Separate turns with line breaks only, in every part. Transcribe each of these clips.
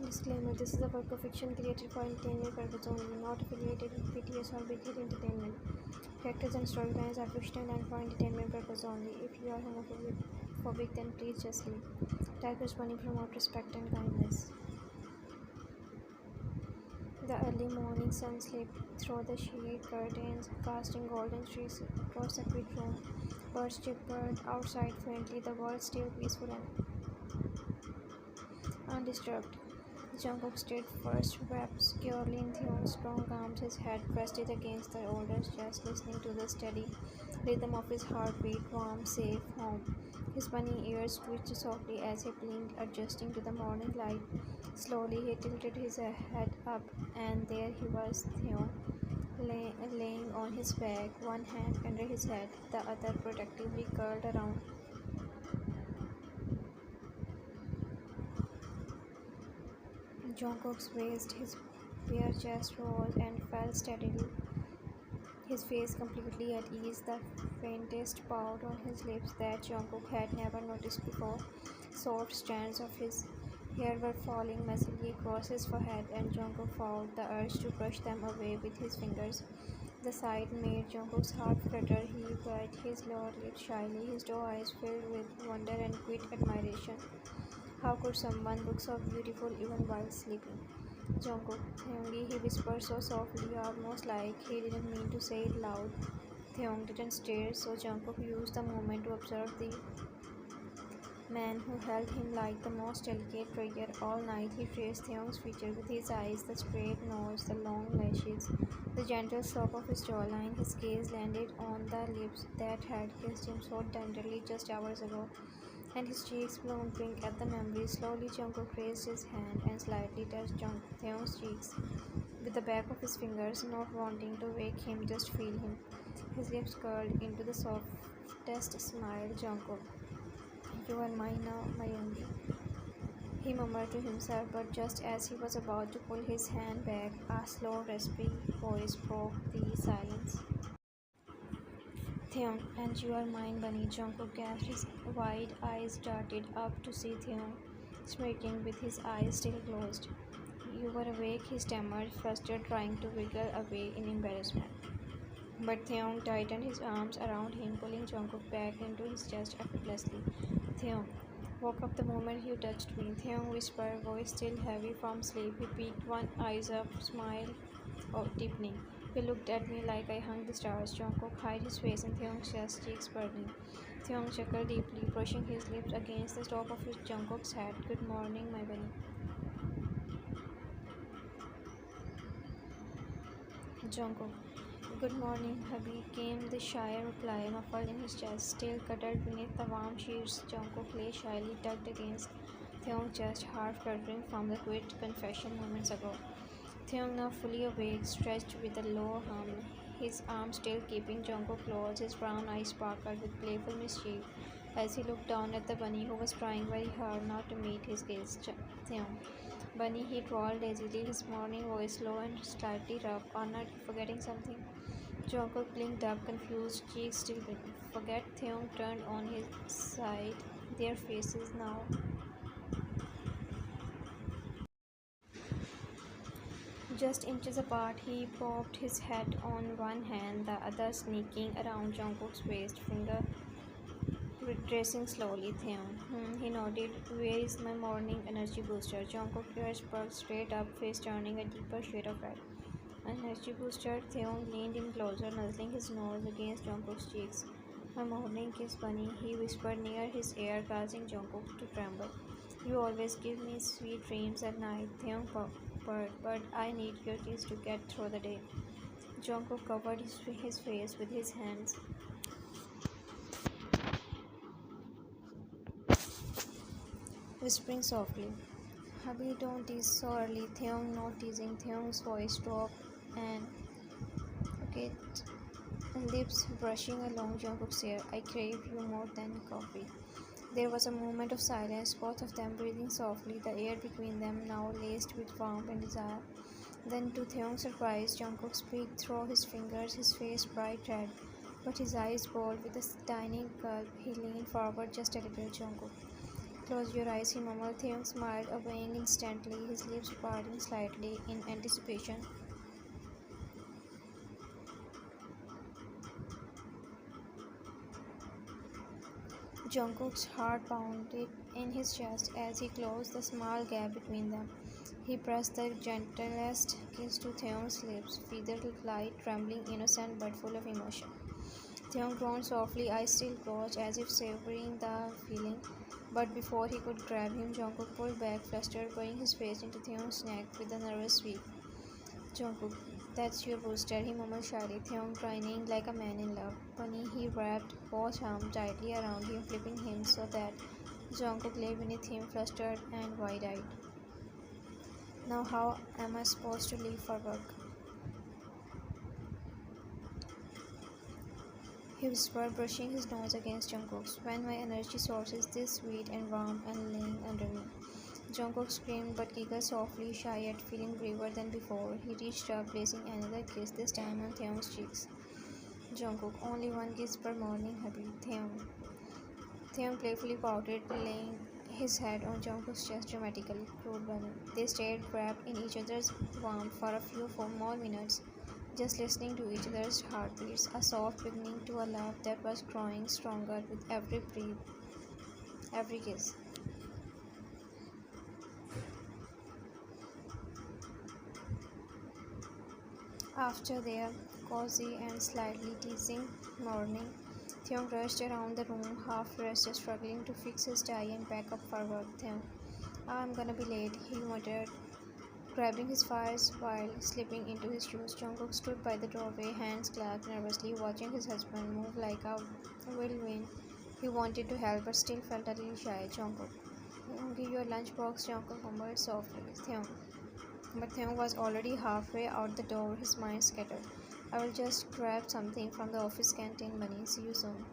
Disclaimer: this is a work of fiction created for entertainment purposes only, not affiliated with BTS or Big Hit Entertainment. Characters and storylines are fictional and for entertainment purposes only. If you are homophobic, then please just leave. Tigers Bunny promote respect and kindness. The early morning sun slipped through the shade curtains, casting golden streaks across the quiet room. Birds chirped outside faintly, the world still peaceful and undisturbed. Jungkook stood first, wrapped securely in Taehyung's strong arms, his head rested against the older's chest, listening to the steady rhythm of his heartbeat. Warm, safe home. His bunny ears twitched softly as he blinked, adjusting to the morning light. Slowly he tilted his head up, and there he was, Taehyung, laying on his back, one hand under his head, the other protectively curled around. Jungkook's raised, his bare chest rose and fell steadily, his face completely at ease, the faintest pout on his lips that Jungkook had never noticed before. Soft strands of his hair were falling messily across his forehead, and Jungkook felt the urge to brush them away with his fingers. The sight made Jungkook's heart flutter. He bit his lower lip shyly, his doe eyes filled with wonder and quick admiration. How could someone look so beautiful even while sleeping? Jungkook, Taehyung, he whispered so softly, almost like he didn't mean to say it loud. Taehyung didn't stare, so Jungkook used the moment to observe the man who held him like the most delicate treasure. All night he traced Taehyung's features with his eyes, the straight nose, the long lashes, the gentle slope of his jawline. His gaze landed on the lips that had kissed him so tenderly just hours ago, and his cheeks bloomed pink at the memory. Slowly Jungkook raised his hand and slightly touched Taehyung's cheeks with the back of his fingers, not wanting to wake him, just feel him. His lips curled into the softest smile. Jungkook, you are mine now, my only, he murmured to himself, but just as he was about to pull his hand back, a slow, raspy voice broke the silence. Taehyung, and you are mine, Bunny. Jungkook gasped. His wide eyes darted up to see Taehyung, smirking with his eyes still closed. You were awake, he stammered, flustered, trying to wiggle away in embarrassment. But Taehyung tightened his arms around him, pulling Jungkook back into his chest effortlessly. Taehyung, woke up the moment you touched me, Taehyung whispered, voice still heavy from sleep. He peeked one eye up, smile deepening. He looked at me like I hung the stars. Jungkook hid his face in Taehyung's chest, cheeks burning. Taehyung chuckled deeply, brushing his lips against the top of Jungkook's head. Good morning, my bunny. Jungkook, good morning, hubby, came the shy reply, muffled in his chest. Still cuddled beneath the warm sheets, Jungkook lay shyly tucked against Taehyung's chest, heart fluttering from the quick confession moments ago. Taehyung, now fully awake, stretched with a low hum, his arm still keeping Jungkook close. His brown eyes sparkled with playful mischief as he looked down at the bunny, who was trying very hard not to meet his gaze. Taehyung, Bunny, he drawled lazily, his morning voice low and slightly rough. Aren't you forgetting something? Jungkook blinked up, confused, cheeks still burning. Forget? Taehyung turned on his side, their faces now just inches apart. He popped his head on one hand, the other sneaking around Jungkook's waist, finger retracing slowly. Taehyung, he nodded. Where is my morning energy booster? Jungkook's ears perked straight up, face turning a deeper shade of red. Energy booster? Taehyung leaned in closer, nuzzling his nose against Jungkook's cheeks. My morning kiss, Bunny, he whispered near his ear, causing Jungkook to tremble. You always give me sweet dreams at night, Taehyung purred, but I need your kiss to get through the day. Jungkook covered his face with his hands, whispering softly, hubby, don't tease so early. Taehyung, not teasing. Taehyung's voice dropped and okay, lips brushing along Jungkook's hair. I crave you more than coffee. There was a moment of silence, both of them breathing softly, the air between them now laced with warmth and desire. Then, to Taehyung's surprise, Jungkook peeked through his fingers, his face bright red, but his eyes bold with a tiny gulp. He leaned forward just a little. Jungkook, Close your eyes, he murmured. Taehyung smiled, obeying instantly, his lips parting slightly in anticipation. Jungkook's heart pounded in his chest as he closed the small gap between them. He pressed the gentlest kiss to Taehyung's lips, feathered light, trembling, innocent but full of emotion. Taehyung groaned softly, eyes still closed, as if savoring the feeling. But before he could grab him, Jungkook pulled back, flustered, burying his face into Taehyung's neck with a nervous sweep. Jungkook, that's your booster, he murmured shyly, Taehyung grinning like a man in love. Bunny, he wrapped both arms tightly around him, flipping him so that Jungkook lay beneath him, flustered and wide-eyed. Now how am I supposed to leave for work? He whispered, brushing his nose against Jungkook's. When my energy source is this sweet and warm and laying under me. Jungkook screamed but giggled softly, shy yet feeling braver than before. He reached up, placing another kiss, this time on Taehyung's cheeks. Jungkook, only one kiss per morning, hubby. Taehyung. Taehyung playfully pouted, laying his head on Jungkook's chest dramatically. Crude bunny. They stayed wrapped in each other's warmth for a few more minutes, just listening to each other's heartbeats, a soft beginning to a love that was growing stronger with every breath, every kiss. After their cozy and slightly teasing morning, Taehyung rushed around the room, half dressed, struggling to fix his tie and pack up for work. Taehyung, I'm gonna be late, he muttered, grabbing his files while slipping into his shoes. Jungkook stood by the doorway, hands clasped nervously, watching his husband move like a whirlwind. He wanted to help but still felt a little shy. Jungkook, give your lunchbox, Jungkook murmured softly. Taehyung. But Taehyung was already halfway out the door, his mind scattered. I will just grab something from the office canteen, Bunny. See you soon.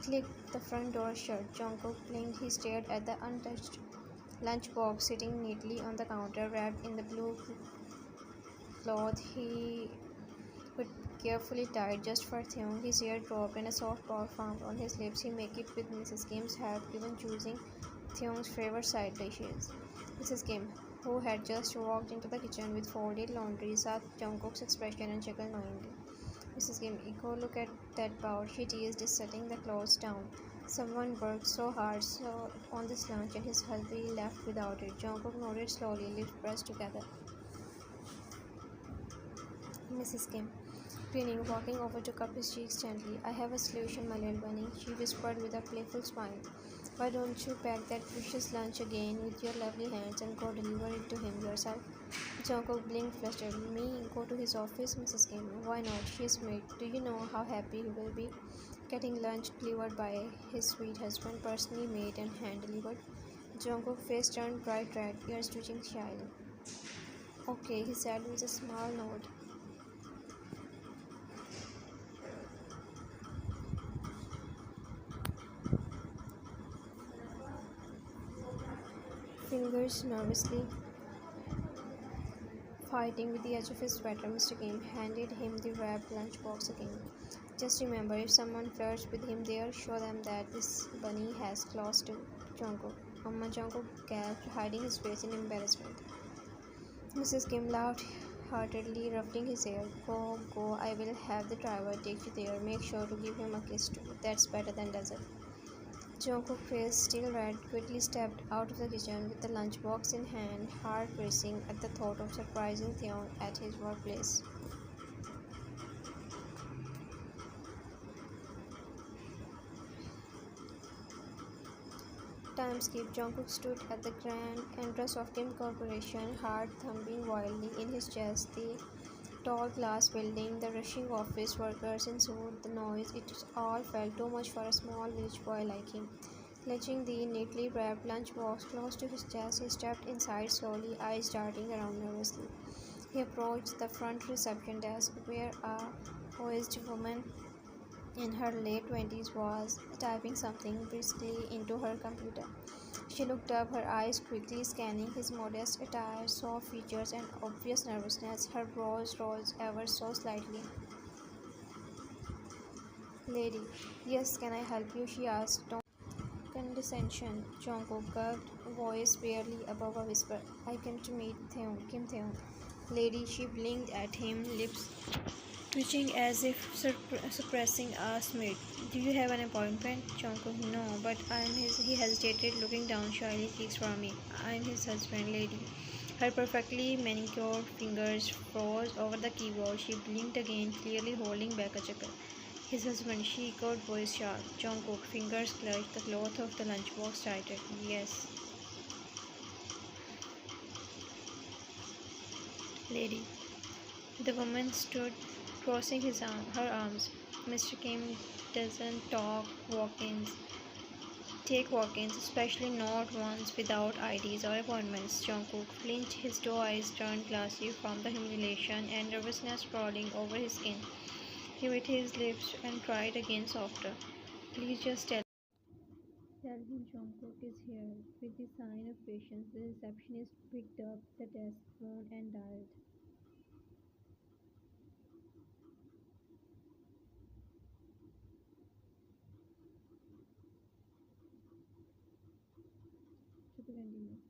Click, the front door shut. Jungkook blinked. He stared at the untouched lunchbox sitting neatly on the counter, wrapped in the blue cloth he could carefully tied just for Taehyung. His ear dropped and a soft paw formed on his lips. He made it with Mrs. Kim's help, even choosing Taehyung's favorite side dishes. Mrs. Kim, who had just walked into the kitchen with folded laundry, saw Jungkook's expression and chuckled knowingly. Mrs. Kim, go look at that bowl, she teased, setting the clothes down. Someone worked so hard on this lunch and his hubby left without it. Jungkook nodded slowly, lips pressed together. Mrs. Kim, grinning, walking over to cup his cheeks gently. I have a solution, my little bunny, she whispered with a playful smile. Why don't you pack that precious lunch again with your lovely hands and go deliver it to him yourself? Jungkook blinked, flustered. Me, go to his office, Mrs. Kim. Why not? She is married. Do you know how happy he will be getting lunch delivered by his sweet husband, personally made and hand delivered? Jungkook's face turned bright red, ears twitching shyly. Okay, he said with a small nod. Fingers nervously fighting with the edge of his sweater, Mr. Kim handed him the wrapped lunchbox again. Just remember, if someone flirts with him there, show them that this bunny has claws too. Jungkook. Jungkook gasped, hiding his face in embarrassment. Mrs. Kim laughed heartedly, ruffling his hair. Go, go, I will have the driver take you there. Make sure to give him a kiss too. That's better than dessert. Jungkook's face still red, quickly stepped out of the kitchen with the lunchbox in hand, heart racing at the thought of surprising Taehyung at his workplace. Time skip. Jungkook stood at the grand entrance of Kim Corporation, heart thumping wildly in his chest. The tall glass building, the rushing office workers in suit, the noise, it all felt too much for a small village boy like him. Clutching the neatly wrapped lunchbox close to his chest, he stepped inside slowly, eyes darting around nervously. He approached the front reception desk, where a poised woman in her late 20s was typing something briskly into her computer. She looked up, her eyes quickly scanning his modest attire, soft features, and obvious nervousness. Her brows rose ever so slightly. Lady, yes, can I help you? She asked. Condescension. Jungkook curved, voice barely above a whisper. I came to meet Kim Taehyung. Lady, she blinked at him, lips twitching as if suppressing a smirk. Do you have an appointment? Jungkook, no, but I'm his. He hesitated, looking down shyly. Speaks for me. I'm his husband, lady. Her perfectly manicured fingers froze over the keyboard. She blinked again, clearly holding back a chuckle. His husband, she echoed, voice sharp. Jungkook, fingers clutched the cloth of the lunchbox tighter. Yes, lady. The woman stood, crossing her arms. Mr. Kim doesn't take walk-ins, especially not ones without IDs or appointments. Jungkook flinched, his doe eyes turned glassy from the humiliation and nervousness crawling over his skin. He bit his lips and tried again softer. Please just tell him Jungkook is here. With the sign of patience, the receptionist picked up the desk phone and dialed. To continue.